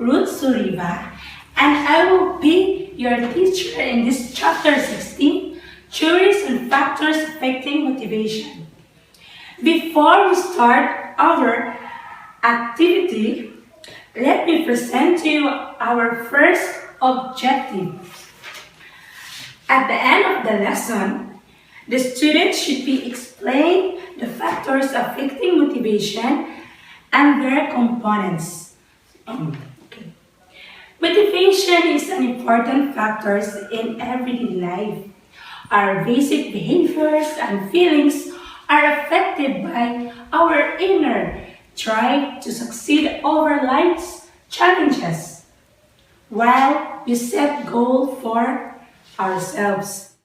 Ruth Suriva, and I will be your teacher in this chapter 16, Theories and Factors Affecting Motivation. Before we start our activity, let me present to you our first objective. At the end of the lesson, the students should be explain the factors affecting motivation and their components. Motivation is an important factor in everyday life. Our basic behaviors and feelings are affected by our inner drive to succeed over life's challenges, while we set goals for ourselves.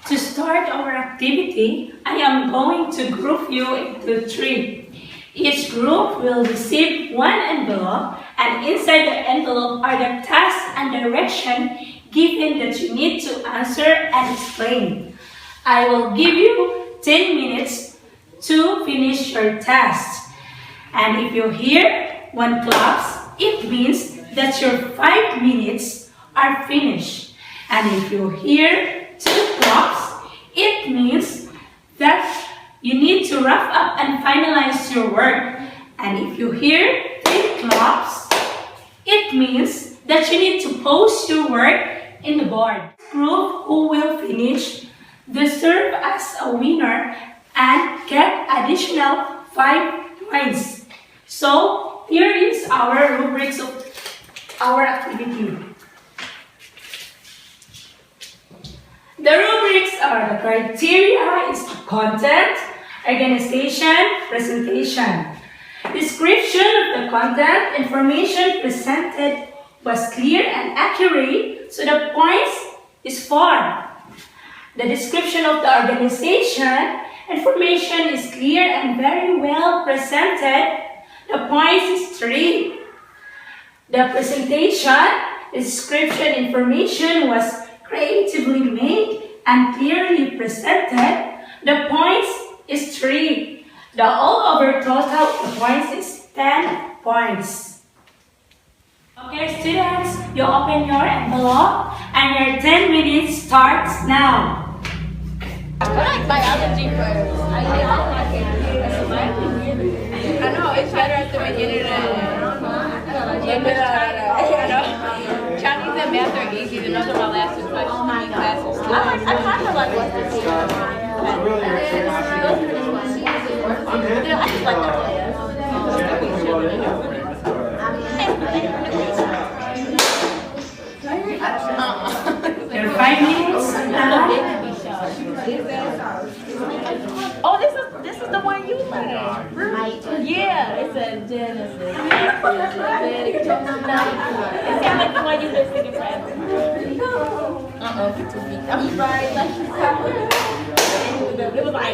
To start our activity, I am going to group you into 3. Each group will receive one envelope, and inside the envelope are the tasks and direction given that you need to answer and explain. I will give you 10 minutes to finish your task. And if you hear one claps, it means that your 5 minutes are finished. And if you hear 2 claps, it means that you need to wrap up and finalize your work. And if you hear 3 claps, it means that you need to post your work in the board. The group who will finish they serve as a winner and get additional 5 points. So here is our rubrics of our activity. The rubrics are the criteria is the content, organization, presentation. Description of the content, information presented was clear and accurate, so the points is 4. The description of the organization, information is clear and very well presented, the points is 3. The presentation, description, information was creatively made and clearly presented, the points is 3. The all over total of the points is 10 points. Okay, students, you open your envelope and your 10 minutes starts now. I like biology first. I know, it's better at the beginning Chinese and math are easy. Those are my last 2 classes. I kind of like what this is. I just like the class. Your 5 minutes now. Oh, this is the one you like. Yeah, it's a Genesis. It sounds like the one you been singing forever. I'm sorry. It was like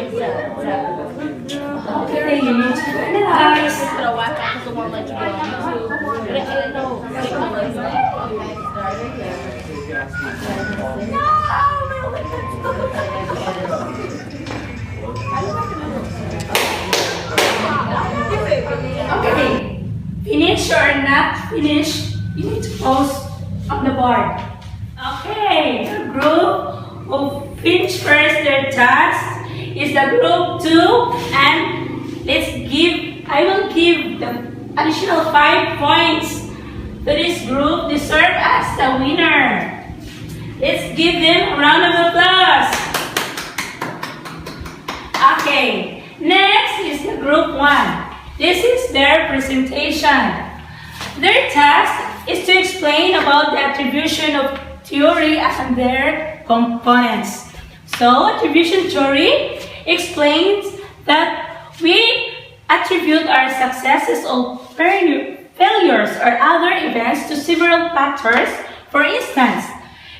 Okay, you need to finalize. But I watch it because I won't let you go on YouTube. But I didn't Okay, finish or not finish, you need to post on the board. Okay, the group who finish first their task is the group 2, and I will give the additional 5 points to this group. They serve as the winner. Let's give them a round of applause. Okay, next is the group 1. This is their presentation. Their task is to explain about the attribution of theory and their components. So, attribution theory explains that we attribute our successes or failures or other events to several factors. For instance,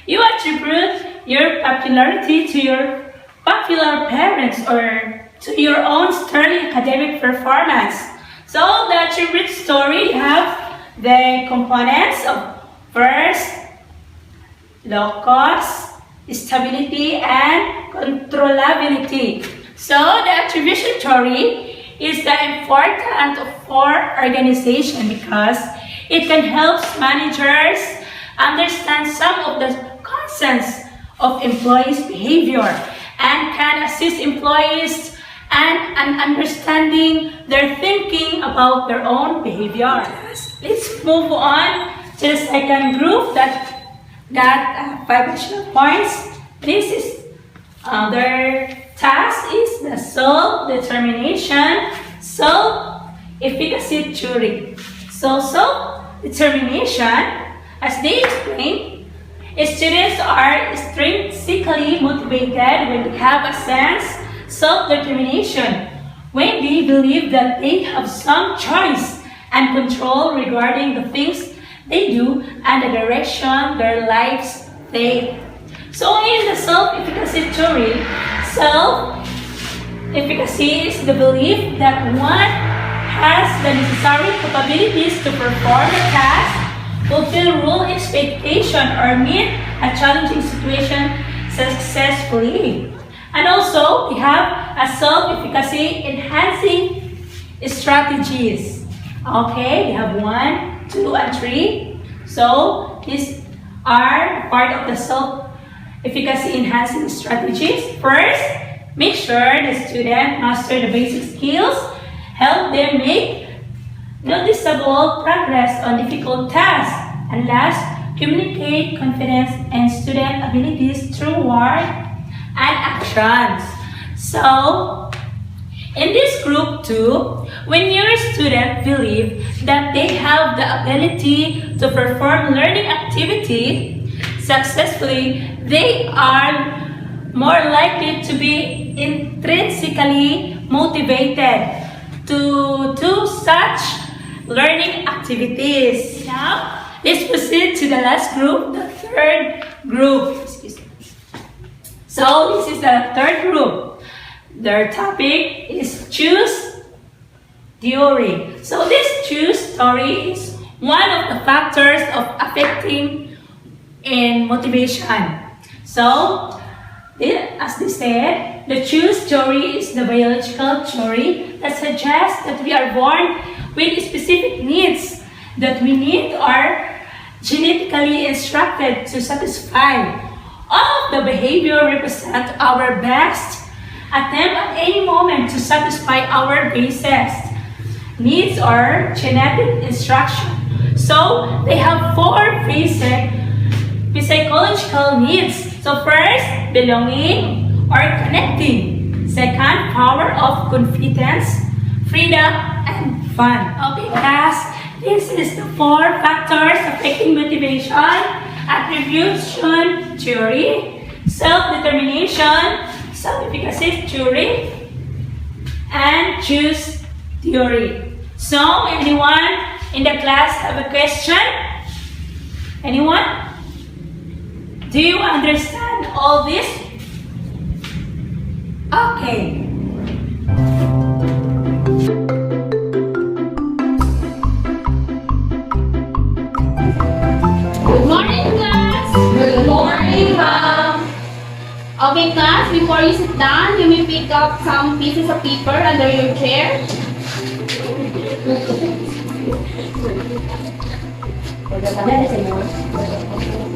you attribute your popularity to your popular parents or to your own sterling academic performance. So the attribute story have the components of first, low cost, stability, and controllability. So the attribution theory is the important for organization because It can help managers understand some of the concerns of employees' behavior and can assist employees and understanding their thinking about their own behavior. Let's move on to the second group that got 5 additional points. This is their task is the self-determination, self-efficacy theory. So self-determination, as they explain, students are intrinsically motivated when they have a sense self-determination, when they believe that they have some choice and control regarding the things they do and the direction their lives take. So in the self-efficacy theory, self-efficacy is the belief that one has the necessary capabilities to perform a task, fulfill rule expectation, or meet a challenging situation successfully. And also, we have a self-efficacy enhancing strategies. Okay, we have 1, 2, and 3. So, these are part of the self-efficacy enhancing strategies. First, make sure the student master the basic skills. Help them make noticeable progress on difficult tasks. And last, communicate confidence and student abilities through word and actions. So, in this group 2, when your student believe that they have the ability to perform learning activity successfully, they are more likely to be intrinsically motivated to do such learning activities. Now, let's proceed to the last group, the third group. Excuse me. So, this is the third group. Their topic is choose theory. So, this choose theory is one of the factors of affecting in motivation. So, as they said, the choose theory is the biological theory that suggests that we are born with specific needs that we need are genetically instructed to satisfy. All of the behavior represent our best attempt at any moment to satisfy our basest needs or genetic instruction. So they have 4 basic psychological needs. So first, belonging or connecting. Second, power of confidence, freedom, and fun. Okay, class, this is the 4 factors affecting motivation: attribution theory, self-determination, self-efficacy theory, and choose theory. So, anyone in the class have a question? Anyone? Do you understand all this? Okay. Good morning, class. Good morning, ma'am. Okay, class, before you sit down, you may pick up some pieces of paper under your chair.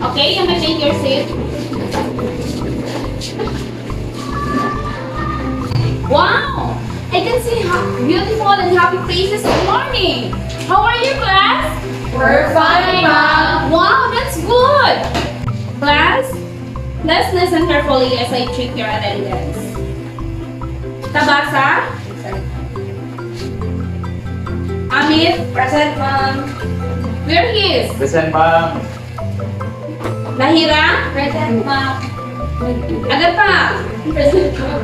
Okay, you may take your seat. Wow! I can see how beautiful and happy faces this morning. How are you, class? We're fine, ma'am. Wow, that's good! Class, let's listen carefully as I check your attendance. Tabasa? Amit? Present, ma'am. Where he is? Present, ma'am. Lahira? Present, ma'am. Agata? Present, ma'am.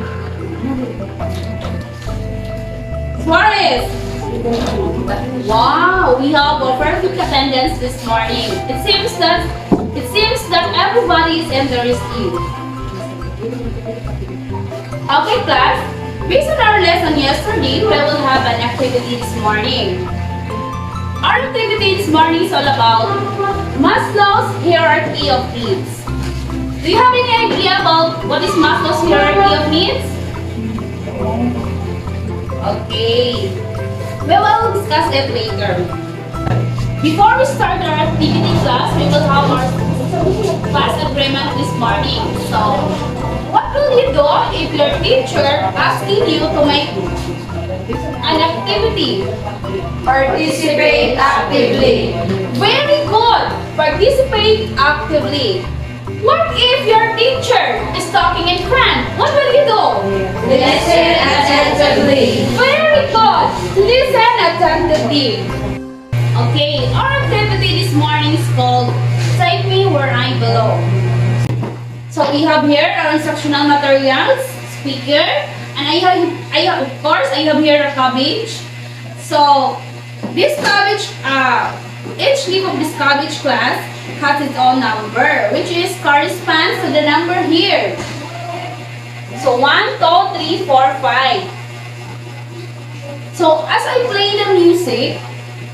Suarez? Wow, we have a perfect attendance this morning. It seems that everybody is interested. Okay, class. Based on our lesson yesterday, we will have an activity this morning. Our activity this morning is all about Maslow's hierarchy of needs. Do you have any idea about what is Maslow's hierarchy of needs? Okay. We will discuss it later. Before we start our activity class, we will have our class agreement this morning. So, what will you do if your teacher asking you to make an activity? Participate actively. Very good! Participate actively. What if your teacher is talking in French? What will you do? Listen attentively. Very good! Listen attentively. Okay, our activity this morning is called Take Me Where I Belong. So we have here our instructional materials, speaker, and I have of course I have here a cabbage. So this cabbage, each leaf of this cabbage class has its own number, which is corresponds to the number here. So 1, 2, 3, 4, 5. So as I play the music,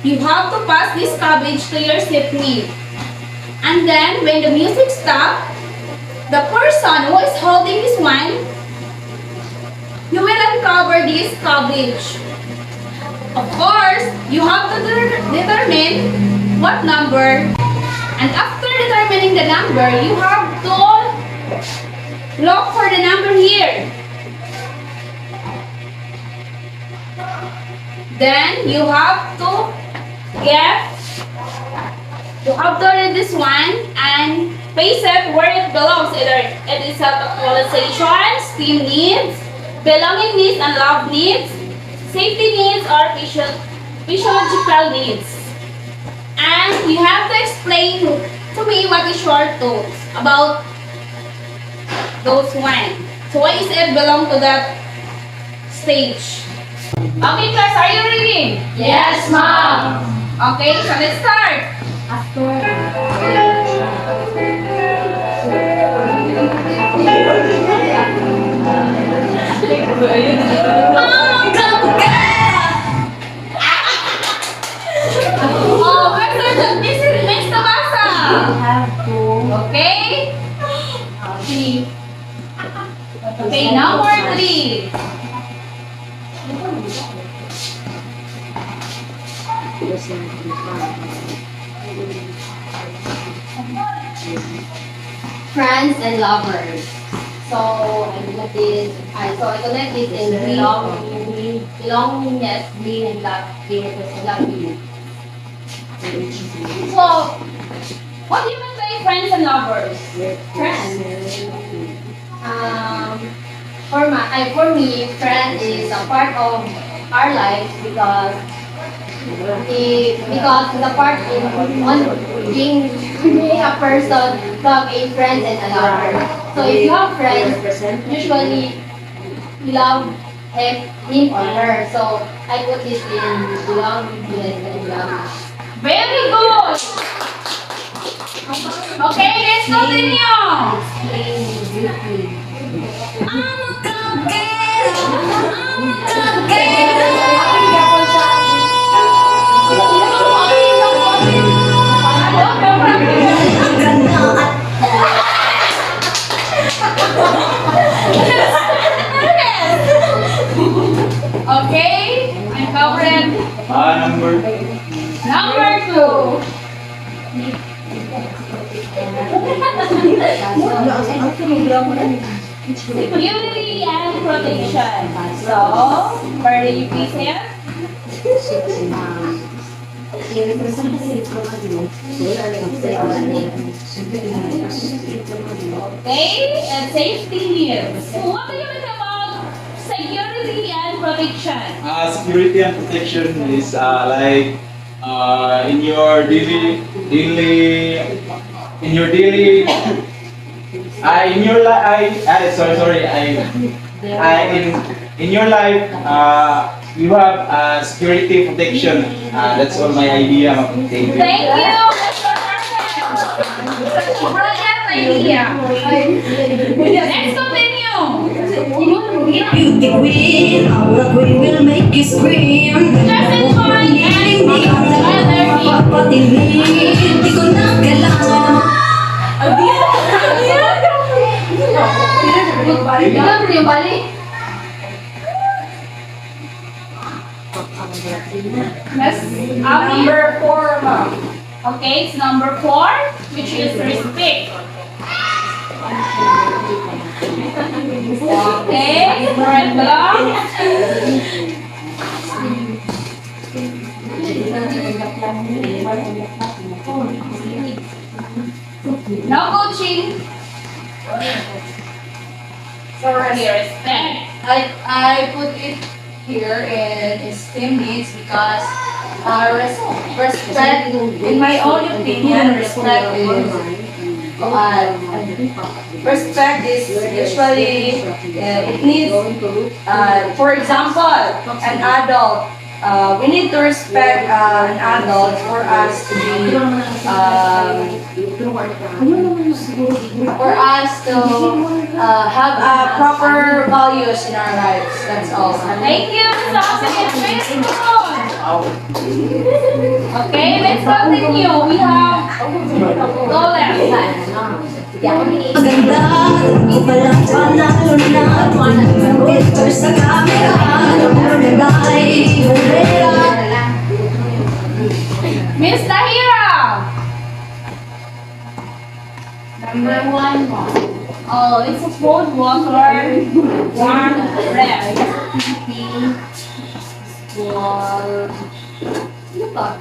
you have to pass this cabbage to your seatmate. And then when the music stops, the person who is holding this one, you will uncover this cabbage. Of course, you have to determine what number. And after determining the number, you have to look for the number here. Then you have to read this one and place it where it belongs. Either it is actualization, STEAM needs, belonging needs and love needs, safety needs or physiological needs. And you have to explain to me what is your thoughts about those one. So why is it belong to that stage? Okay class, are you ready? Yes, ma'am. Okay, so let's start. Oh, next na basa. Okay? Three. Okay, number 3. Friends and lovers. So I connect this. I connect this in belongingness, being and love, love you. So, what do you mean by friends and lovers? Friends. For me, friend is a part of our life because the part in one being a person from a friend and a lover. So if you have friends, usually you love him or her. So I put this in belongingness and love. Very good! Okay, let's continue! Okay, I'm covering number 2. Security and protection. So, where do you place it? Okay, and safety needs. So, what do you think about security and protection? Security and protection is like in your daily in your life you have security protection. That's all my idea. Thank you. Thank you, Mr. Perfect. Brilliant idea. Next, continue. Beauty queen, our queen will make you scream. Just enjoy and Di ko na kailangan. Yung balik. Miss Abby? Number 4, ma'am. Okay, it's number 4, which is respect. Okay, right below. No coaching. Sorry. Respect. I put it here in esteem needs because respect, in my own opinion, respect is usually it needs, for example, an adult. We need to respect an adult for us to be have proper values in our lives. That's all. Thank you, Miss Abby. Okay, let's continue. We have Lola. Maganda, di pa lang panalo na picture sa camera, nagay, umera. Miss Tahira. Number 1 mo. Oh, it's a cold water, warm breath. Wall. Ano ba?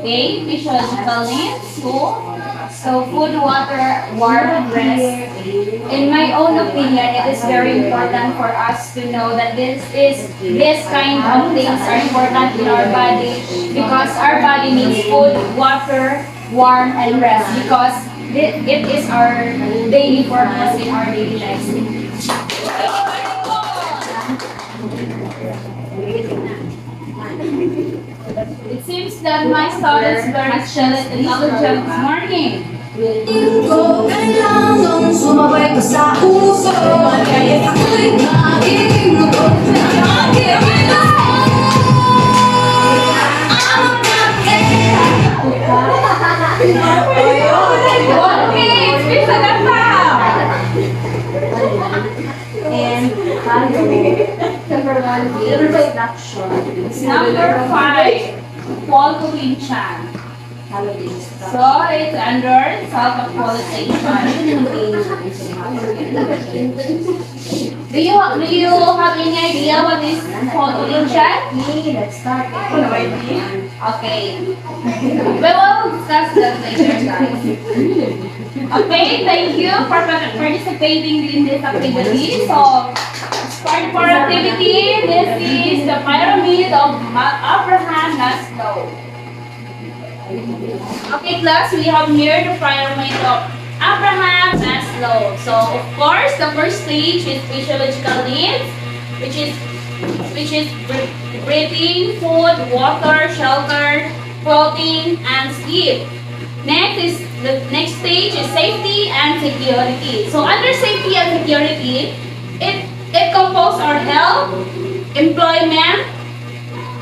Okay, physiological needs, food. So food, water, warm, rest. In my own opinion, it is very important for us to know that this kind of things are important in our body because our body needs food, water, warm, and rest because it is our daily purpose in our daily lives. It seems that my students very intelligent this morning. Ko kailangan sumabay ka sa uso, kahit ako'y naiingot na nakikita. Ang nakita. Okay, speak sa kanta! Number 5, Paul Chan. So it's under self-actualization. Do you have any idea what is Paul Chan? Okay. We will discuss that later, guys. Okay, thank you for participating in this activity. So, as part of our activity, this is the pyramid of Abraham Maslow. Okay, class, we have here the pyramid of Abraham Maslow. So, of course, the first stage is physiological needs, which is breathing, food, water, shelter, clothing, and sleep. The next stage is safety and security. So under safety and security, it composes our health, employment,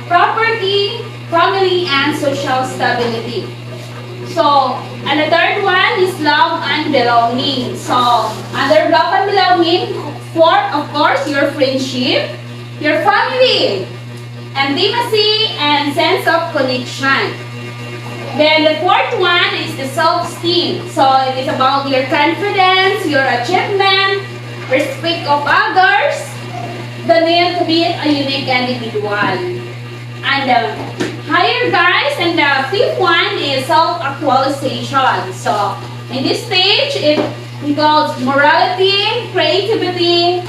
property, family, and social stability. So, and the third one is love and belonging. So, under love and belonging, fourth, of course, your friendship, your family, intimacy, and sense of connection. Then the fourth one is the self-esteem. So it is about your confidence, your achievement, respect of others, the need to be a unique individual. And the higher guys, and the fifth one is self-actualization. So in this stage, it includes morality, creativity,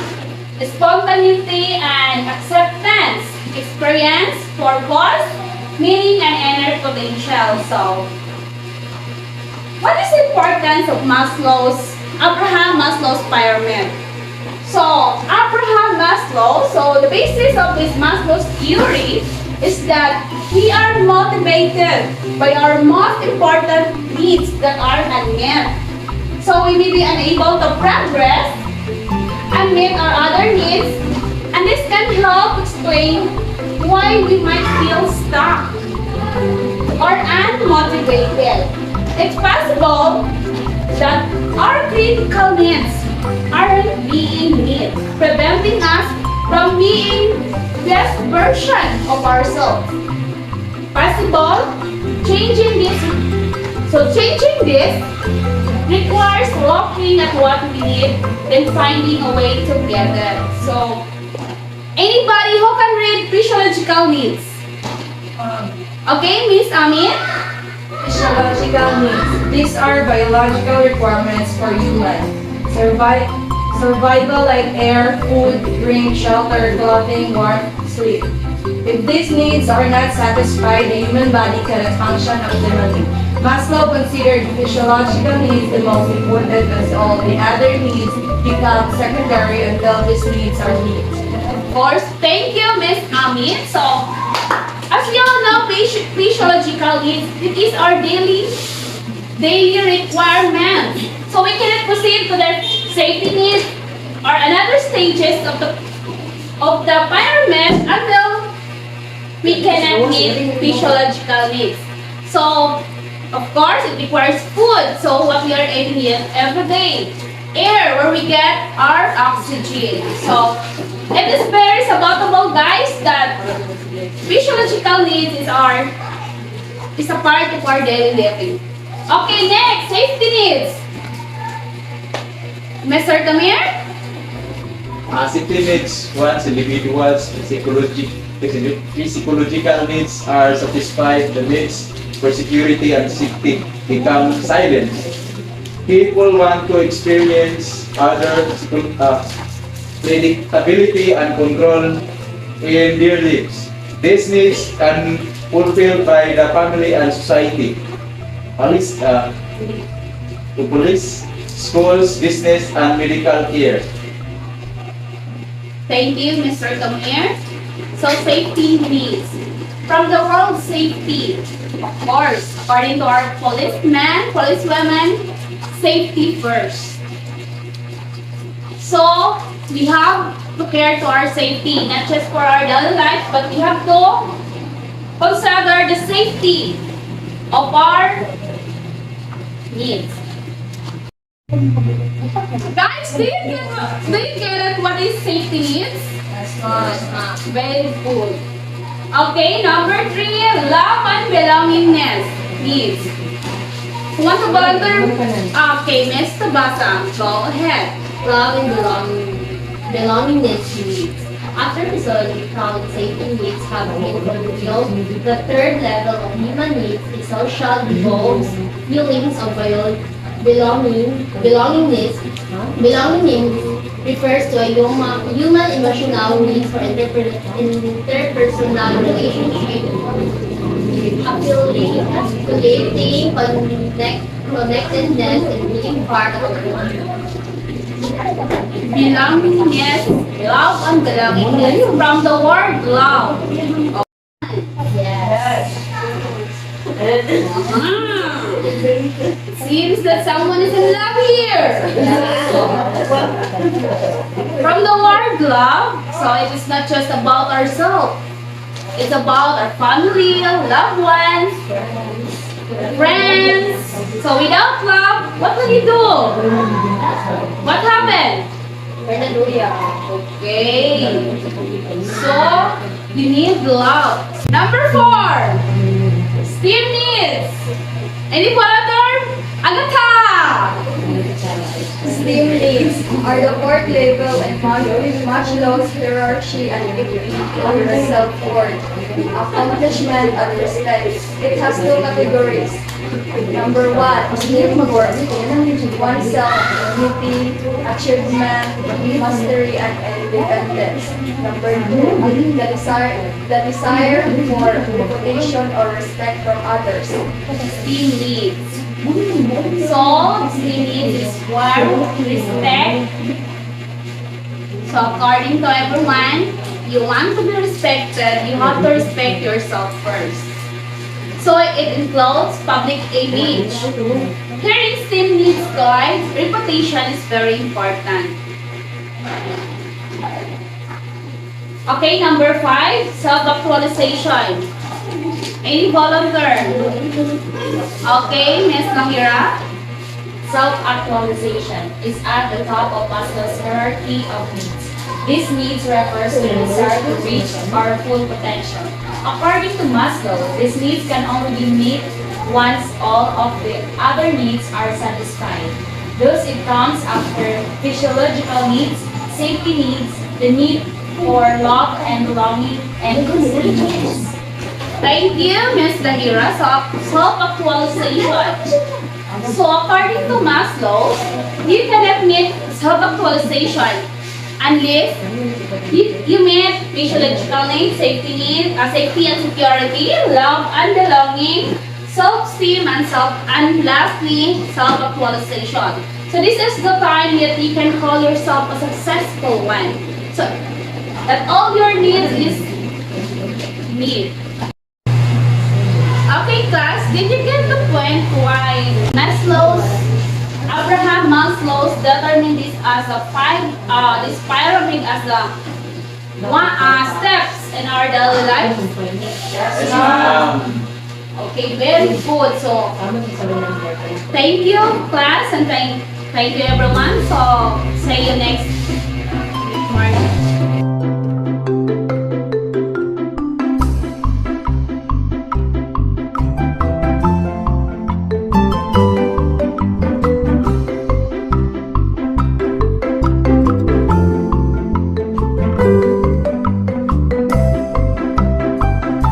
spontaneity, and acceptance, experience, purpose, meaning, and inner potential. So, what is the importance of Abraham Maslow's pyramid? So, Abraham Maslow, so the basis of this Maslow's theory is that we are motivated by our most important needs that are unmet. So, we may be unable to progress and meet our other needs, and this can help explain why we might feel stuck or unmotivated. It's possible that our critical needs aren't being being best version of ourselves. Possible, changing this requires looking at what we need, then finding a way to get it. So, anybody who can read physiological needs? Okay, Miss Amin? Physiological needs. These are biological requirements for human survival, like air, food, drink, shelter, clothing, warmth, sleep. If these needs are not satisfied, the human body cannot function optimally. Maslow considered physiological needs the most important, as all the other needs become secondary until these needs are met. Of course, thank you, Miss Amin. So, as we all know, physiological needs, it is our daily requirements. So we cannot proceed to the safety needs or another stages of the pyramid until we cannot meet physiological needs. So, of course, it requires food. So what we are eating every day. Air, where we get our oxygen. So, it is very sabatable, guys, that physiological needs is a part of our daily living. Okay, next, safety needs. Mr. Tamir? Safety needs, once individuals' physiological needs are satisfied, the needs for security and safety become silent. People want to experience other predictability and control in their lives. These needs can be fulfilled by the family and society. Police, schools, business, and medical care. Thank you, Mr. Tamir. So, safety needs. From the world safety, of course, according to our policemen, policewomen, safety first. So, we have to care to our safety, not just for our daily life, but we have to consider the safety of our needs. Guys, do you get it? What is safety needs? Very good. Okay, number 3, love and belongingness needs. Who want to volunteer? Okay, Miss Tabasa, go ahead. Love and belongingness needs. After physiological and safety needs have been fulfilled, the third level of human needs is social involves feelings of belongingness. Belonging refers to a human emotional needs for interpersonal relationship, affiliating, connectedness, and being part of a group. Belongingness, love and belongingness. From the word love. Yes. Seems that someone is in love here. From the word love, so it is not just about ourselves. It's about our family, loved ones, friends. So without love, what will you do? What happened? Okay. So, you need love. Number 4, STEAM needs. Any volunteer? Agatha! STEAM needs are the fourth level and Maslow's hierarchy and of self-worth, accomplishment, and respect. It has 2 categories. Number 1, self-worth, oneself, dignity, achievement, mastery, and independence. Number 2, the desire for reputation or respect from others. STEAM needs. So, STEAM needs is warmth, respect. So, according to everyone, you want to be respected, you have to respect yourself first. So, it includes public image. Here in STEAM needs, guys, reputation is very important. Okay, number 5, self-actualization. Any volunteer? Okay, Miss Namira. Self-actualization is at the top of Maslow's hierarchy of needs. These needs refers to the desire to reach our full potential. According to Maslow, these needs can only be met once all of the other needs are satisfied. Thus, it comes after physiological needs, safety needs, the need for love and belonging, and convenience. Thank you, Ms. Dahira. Self-actualization. So, according to Maslow, you cannot meet self-actualization unless you meet physiological needs, safety and security, love and belonging, self-esteem and lastly, self-actualization. So this is the time that you can call yourself a successful one. So that all your needs is met. Okay, class, did you get the point why Abraham Maslow's determined this as this pyramid as the steps in our daily life? Yes, ma'am. Okay, very good. So, thank you, class, and thank you, everyone. So, see you next